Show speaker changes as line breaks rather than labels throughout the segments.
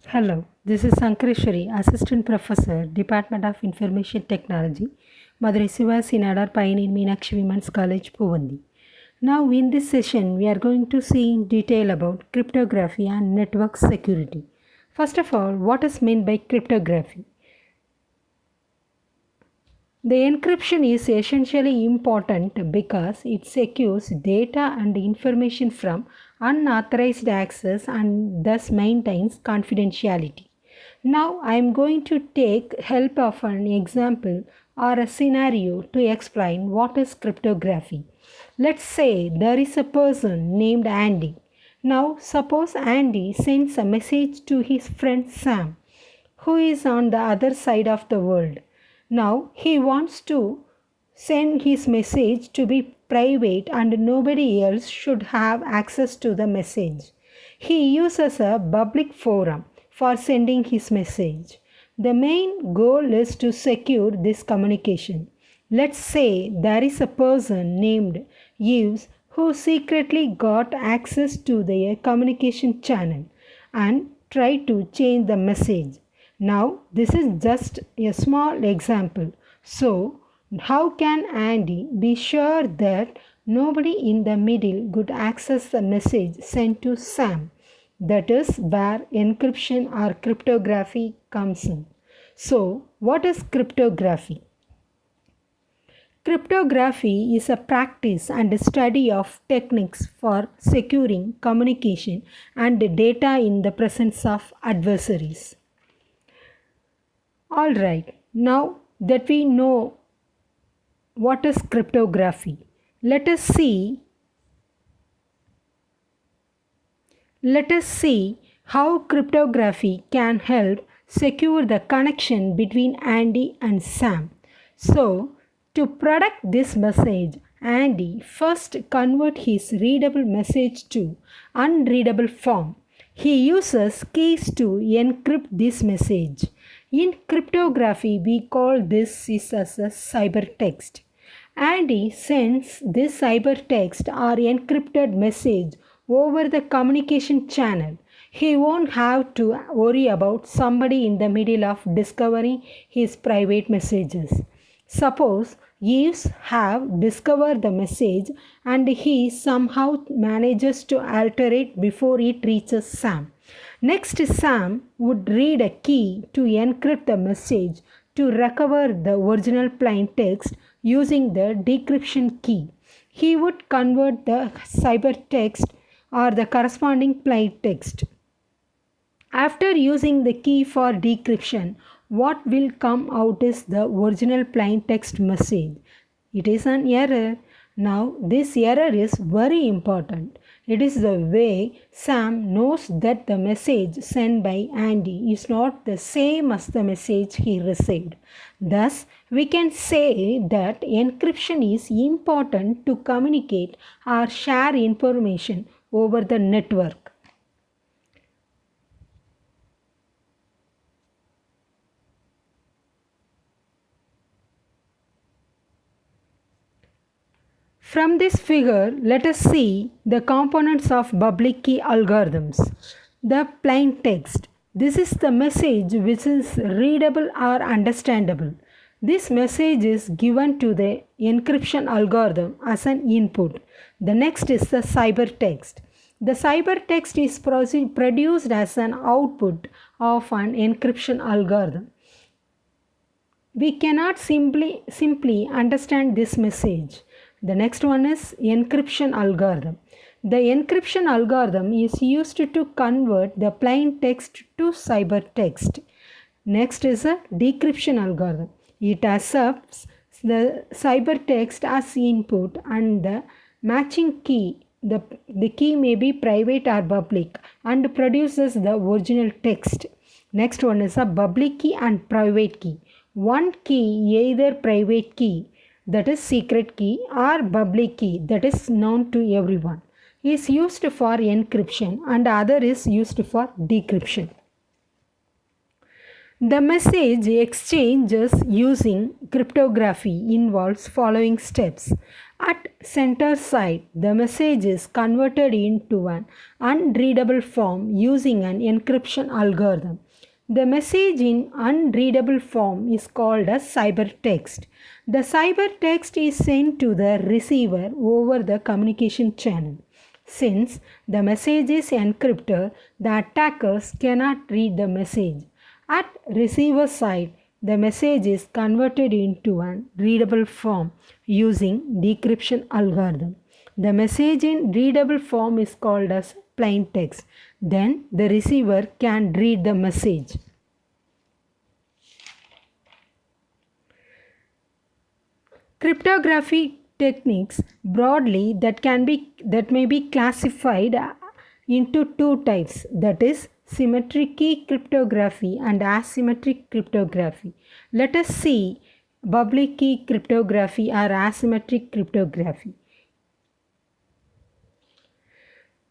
Hello, this is Sankareshwari, Assistant Professor, Department of Information Technology, Madurai Sivasi Nadar Pioneer Meenakshi Women's College, Puvandi. Now, in this session, we are going to see in detail about cryptography and network security. First of all, what is meant by cryptography? The encryption is essentially important because it secures data and information from unauthorized access and thus maintains confidentiality. Now I am going to take help of an example or a scenario to explain what is cryptography. Let's say there is a person named Andy. Now suppose Andy sends a message to his friend Sam, who is on the other side of the world. Now he wants to send his message to be private and nobody else should have access to the message. He uses a public forum for sending his message. The main goal is to secure this communication. Let's say there is a person named Yves who secretly got access to their communication channel and tried to change the message. Now, this is just a small example. So, how can Andy be sure that nobody in the middle could access the message sent to Sam? That is where encryption or cryptography comes in. So, what is cryptography? Cryptography is a practice and study of techniques for securing communication and data in the presence of adversaries. Alright, now that we know what is cryptography, let us see how cryptography can help secure the connection between Andy and Sam. So, to protect this message, Andy first convert his readable message to unreadable form. He uses keys to encrypt this message. In cryptography, we call this as a ciphertext. Andy sends this ciphertext or encrypted message over the communication channel. He won't have to worry about somebody in the middle of discovering his private messages. Suppose Yves have discovered the message and he somehow manages to alter it before it reaches Sam. Next, Sam would read a key to encrypt the message to recover the original plaintext using the decryption key. He would convert the ciphertext or the corresponding plaintext. After using the key for decryption, what will come out is the original plaintext message. It is an error. Now, this error is very important. It is the way Sam knows that the message sent by Andy is not the same as the message he received. Thus, we can say that encryption is important to communicate or share information over the network. From this figure, let us see the components of public key algorithms. The plaintext. This is the message which is readable or understandable. This message is given to the encryption algorithm as an input. The next is the ciphertext. The ciphertext is produced as an output of an encryption algorithm. We cannot simply understand this message. The next one is encryption algorithm. The encryption algorithm is used to convert the plain text to ciphertext. Next is a decryption algorithm. It accepts the ciphertext as input and the matching key. The key may be private or public and produces the original text. Next one is a public key and private key. One key, either private key, that is secret key, or public key, that is known to everyone, is used for encryption and other is used for decryption. The message exchanges using cryptography involves following steps. At center side, the message is converted into an unreadable form using an encryption algorithm. The message in unreadable form is called as ciphertext. The ciphertext is sent to the receiver over the communication channel. Since the message is encrypted, the attackers cannot read the message. At receiver side, the message is converted into a readable form using decryption algorithm. The message in readable form is called as plaintext. Then the receiver can read the message. Cryptography techniques broadly that may be classified into two types, that is symmetric key cryptography and asymmetric cryptography. Let us see public key cryptography or asymmetric cryptography.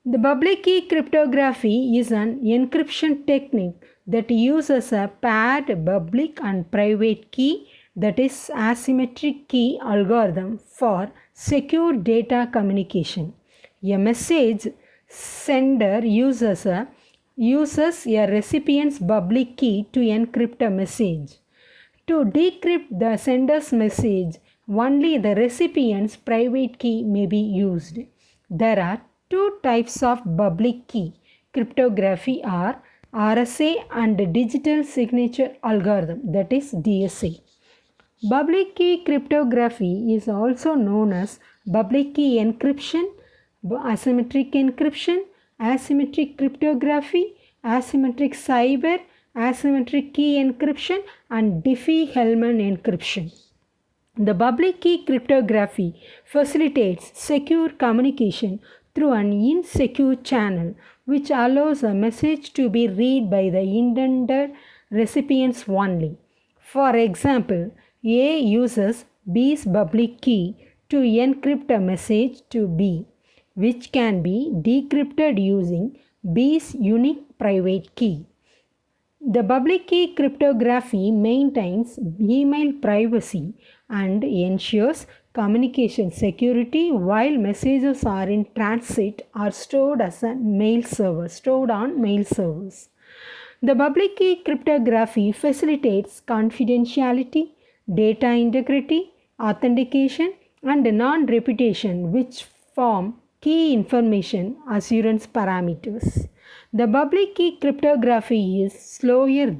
The public key cryptography is an encryption technique that uses a paired public and private key, that is asymmetric key algorithm for secure data communication. A message sender uses a recipient's public key to encrypt a message. To decrypt the sender's message, only the recipient's private key may be used. There are two types of public key cryptography are RSA and digital signature algorithm, that is DSA. Public key cryptography is also known as public key encryption, asymmetric encryption, asymmetric cryptography, asymmetric cyber, asymmetric key encryption, and Diffie-Hellman encryption. The public key cryptography facilitates secure communication through an insecure channel, which allows a message to be read by the intended recipients only. For example, A uses B's public key to encrypt a message to B, which can be decrypted using B's unique private key. The public key cryptography maintains email privacy and ensures communication security while messages are in transit or stored on mail servers. The public key cryptography facilitates confidentiality, data integrity, authentication, and non-repetition, which form key information assurance parameters. The public key cryptography is slower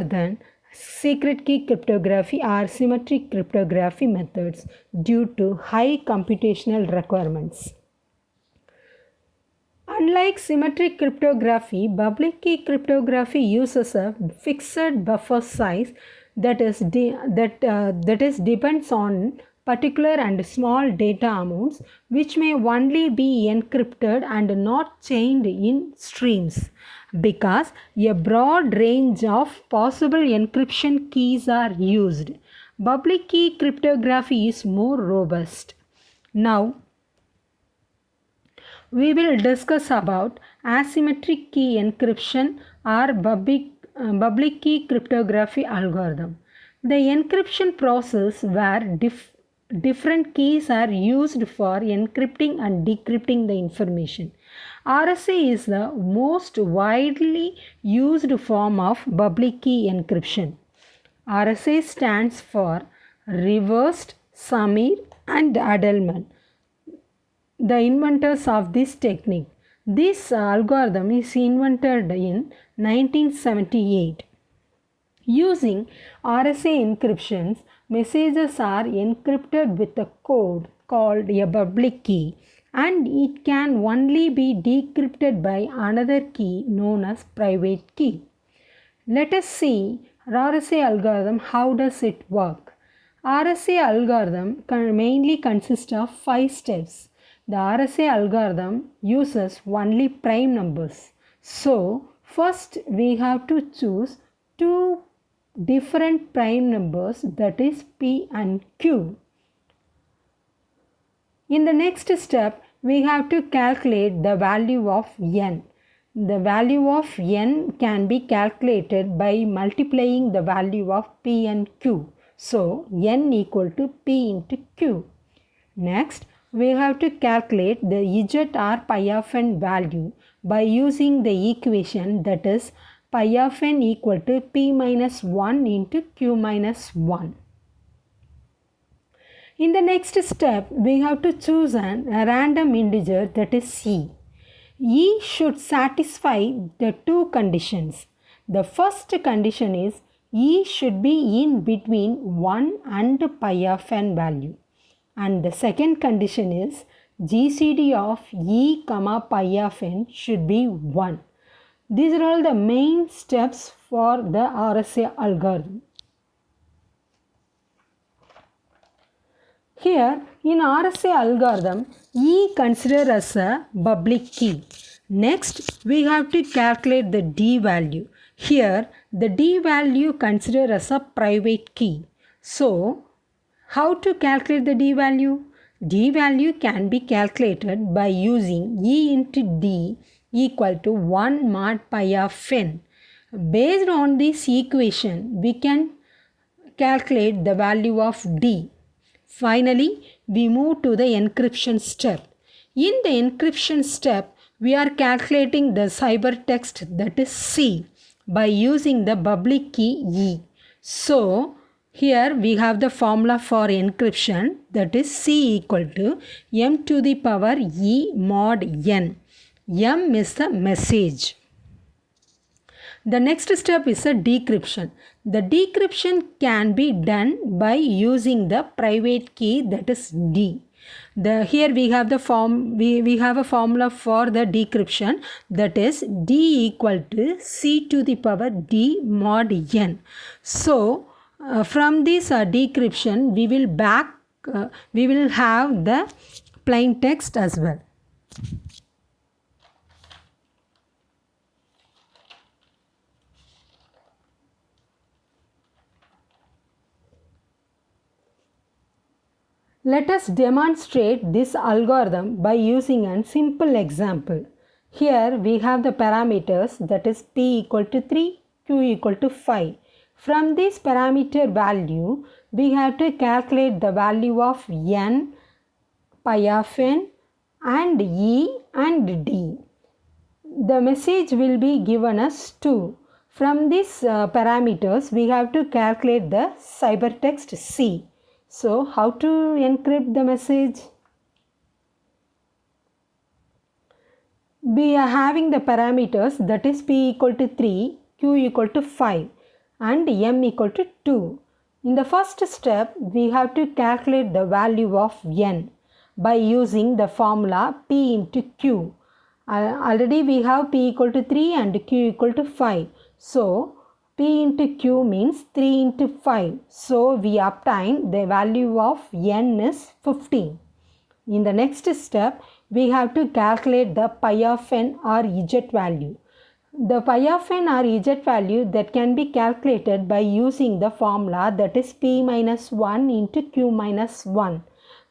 than secret key cryptography or symmetric cryptography methods due to high computational requirements. Unlike symmetric cryptography, public key cryptography uses a fixed buffer size that depends on particular and small data amounts, which may only be encrypted and not chained in streams, because a broad range of possible encryption keys are used. Public key cryptography is more robust. Now, we will discuss about asymmetric key encryption or public key cryptography algorithm. The encryption process where different keys are used for encrypting and decrypting the information. RSA is the most widely used form of public key encryption. RSA stands for Reversed, Samir, and Adelman, the inventors of this technique. This algorithm is invented in 1978. Using RSA encryptions, messages are encrypted with a code called a public key, and it can only be decrypted by another key known as private key. Let us see RSA algorithm. How does it work? RSA algorithm mainly consists of 5 steps. The RSA algorithm uses only prime numbers. So, first we have to choose two different prime numbers, that is P and Q. In the next step, we have to calculate the value of n. the value of n can be calculated by multiplying the value of p and q. So, n equal to p into q. Next, we have to calculate the z or pi of n value by using the equation, that is pi of n equal to p minus 1 into q minus 1. In the next step, we have to choose a random integer, that is c. E should satisfy the two conditions. The first condition is E should be in between 1 and pi of n value. And the second condition is GCD of E, pi of n should be 1. These are all the main steps for the RSA algorithm. Here in RSA algorithm, E considered as a public key. Next, we have to calculate the D value. Here, the D value considered as a private key. So, how to calculate the D value? D value can be calculated by using E into D equal to 1 mod pi of n. Based on this equation, we can calculate the value of D. Finally, we move to the encryption step. In the encryption step, we are calculating the ciphertext, that is C, by using the public key E. So, here we have the formula for encryption, that is C equal to m to the power E mod n. M is the message. The next step is a decryption. The decryption can be done by using the private key, that is D. Here we have we have a formula for the decryption, that is D equal to C to the power D mod n. So from this decryption we will have the plaintext as well. Let us demonstrate this algorithm by using a simple example. Here we have the parameters, that is p equal to 3, q equal to 5. From this parameter value, we have to calculate the value of n, pi of n and e and d. The message will be given as 2. From these parameters, we have to calculate the ciphertext C. So, how to encrypt the message? We are having the parameters, that is p equal to 3, q equal to 5 and m equal to 2. In the first step, we have to calculate the value of n by using the formula p into q. Already we have p equal to 3 and q equal to 5. So, p into q means 3 into 5. So, we obtain the value of n is 15. In the next step, we have to calculate the pi of n or z value. The pi of n or z value that can be calculated by using the formula, that is p minus 1 into q minus 1.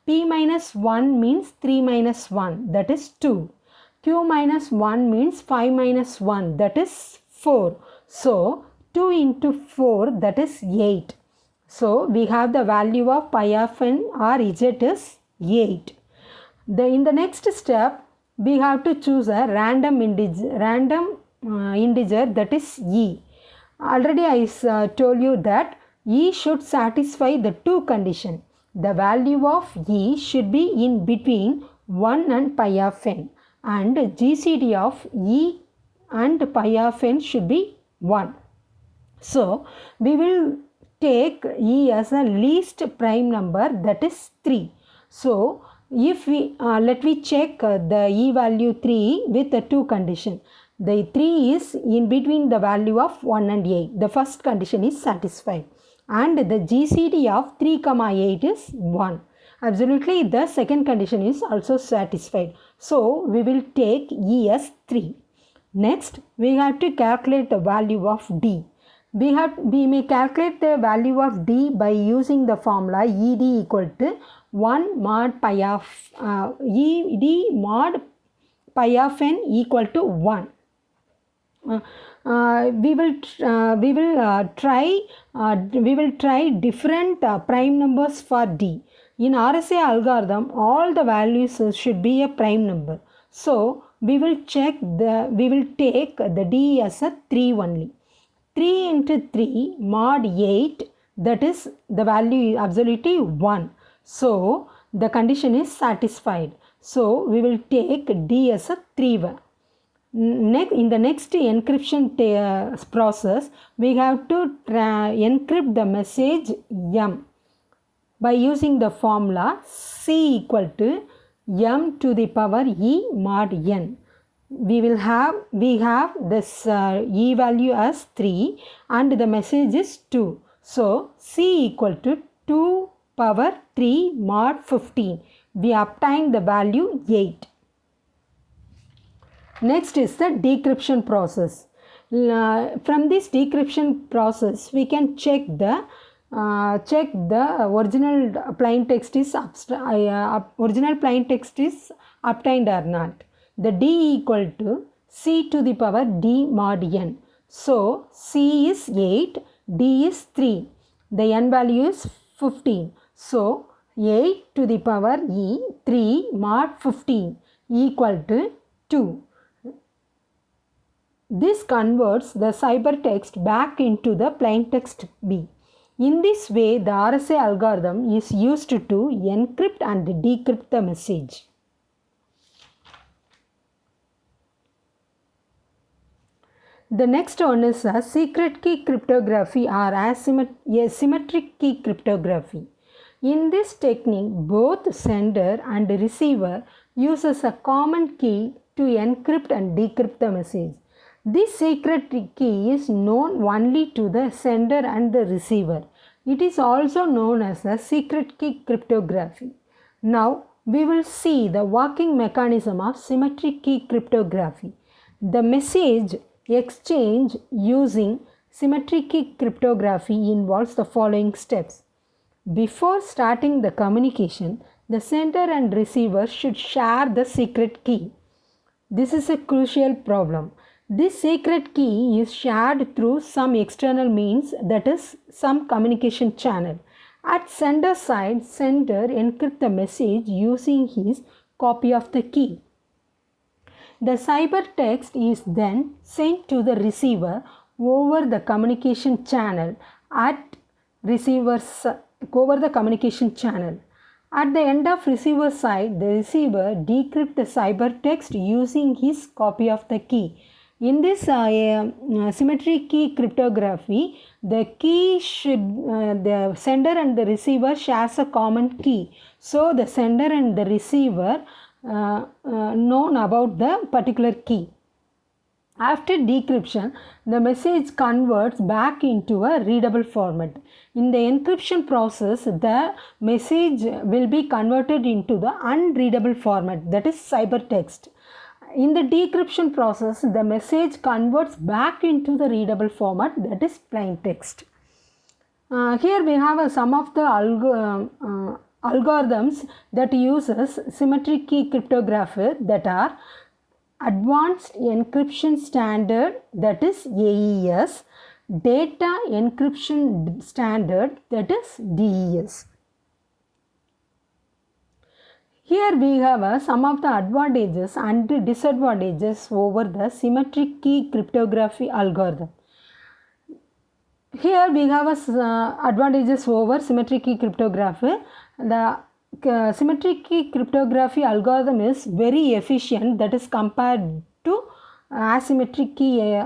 P minus 1 means 3 minus 1, that is 2. Q minus 1 means 5 minus 1, that is 4. So, 2 into 4, that is 8. So, we have the value of pi of n or z is 8. In the next step, we have to choose a random integer, that is e. Already I told you that e should satisfy the two conditions. The value of e should be in between 1 and pi of n, and GCD of e and pi of n should be 1. So, we will take e as a least prime number, that is 3. So, if we let me check the e value 3 with the two conditions. The 3 is in between the value of 1 and 8. The first condition is satisfied. And the GCD of 3, 8 is 1. Absolutely, the second condition is also satisfied. So, we will take e as 3. Next, we have to calculate the value of d. We may calculate the value of d by using the formula ed equal to 1 mod pi of ed mod pi of n equal to 1. we will try different prime numbers for D. In RSA algorithm, all the values should be a prime number. So we will take the D as a 3 only. 3 into 3 mod 8, that is the value is absolutely 1. So the condition is satisfied. So we will take D as a 3. In the next encryption process, we have to encrypt the message M by using the formula C equal to M to the power E mod N. We have this E value as 3 and the message is 2. So C equal to 2 power 3 mod 15. We obtain the value 8. Next is the decryption process. From this decryption process, we can check the original plaintext is obtained or not. The D equal to C to the power D mod N. So C is 8, D is 3. The N value is 15. So 8 to the power E 3 mod 15 equal to 2. This converts the ciphertext back into the plaintext B. In this way, the RSA algorithm is used to encrypt and decrypt the message. The next one is a secret key cryptography or asymmetric key cryptography. In this technique, both sender and receiver uses a common key to encrypt and decrypt the message. This secret key is known only to the sender and the receiver. It is also known as a secret key cryptography. Now, we will see the working mechanism of symmetric key cryptography. The message exchange using symmetric key cryptography involves the following steps. Before starting the communication, the sender and receiver should share the secret key. This is a crucial problem. This secret key is shared through some external means, that is, some communication channel. At sender side, sender encrypts the message using his copy of the key. The ciphertext is then sent to the receiver over the communication channel At the end of receiver side, the receiver decrypts the ciphertext using his copy of the key. In this symmetric key cryptography, the sender and the receiver shares a common key. So the sender and the receiver known about the particular key. After decryption, the message converts back into a readable format. In the encryption process, the message will be converted into the unreadable format, that is ciphertext. In the decryption process, the message converts back into the readable format, that is plaintext. Here we have some of the algorithms that uses symmetric key cryptography, that are Advanced Encryption Standard, that is AES, Data Encryption Standard, that is DES. Here we have some of the advantages and disadvantages over the symmetric key cryptography algorithm. Here we have advantages over symmetric key cryptography. The symmetric key cryptography algorithm is very efficient, that is compared to asymmetric key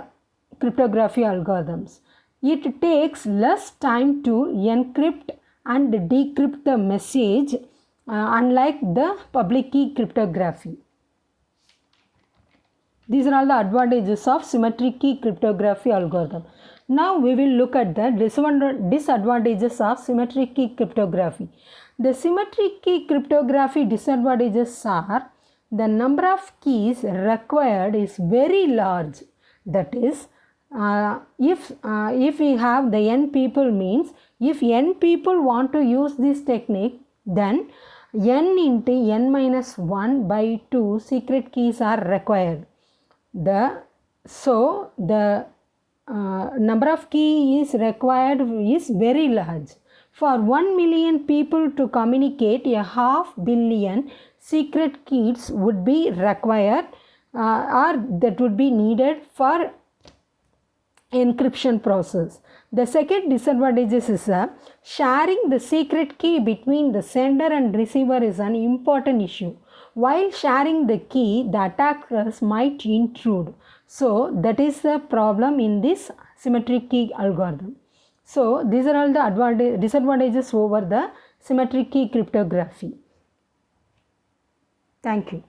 cryptography algorithms. It takes less time to encrypt and decrypt the message, unlike the public key cryptography. These are all the advantages of symmetric key cryptography algorithm. Now we will look at the disadvantages of symmetric key cryptography. The symmetric key cryptography disadvantages are the number of keys required is very large. That is, if we have the n people, means if n people want to use this technique, then n into n minus 1 by 2 secret keys are required. The So the number of keys required is very large. For 1 million people to communicate, a 500 million secret keys would be required or that would be needed for encryption process. The second disadvantage is sharing the secret key between the sender and receiver is an important issue. While sharing the key, the attackers might intrude. So that is the problem in this symmetric key algorithm. So these are all the disadvantages over the symmetric key cryptography. Thank you.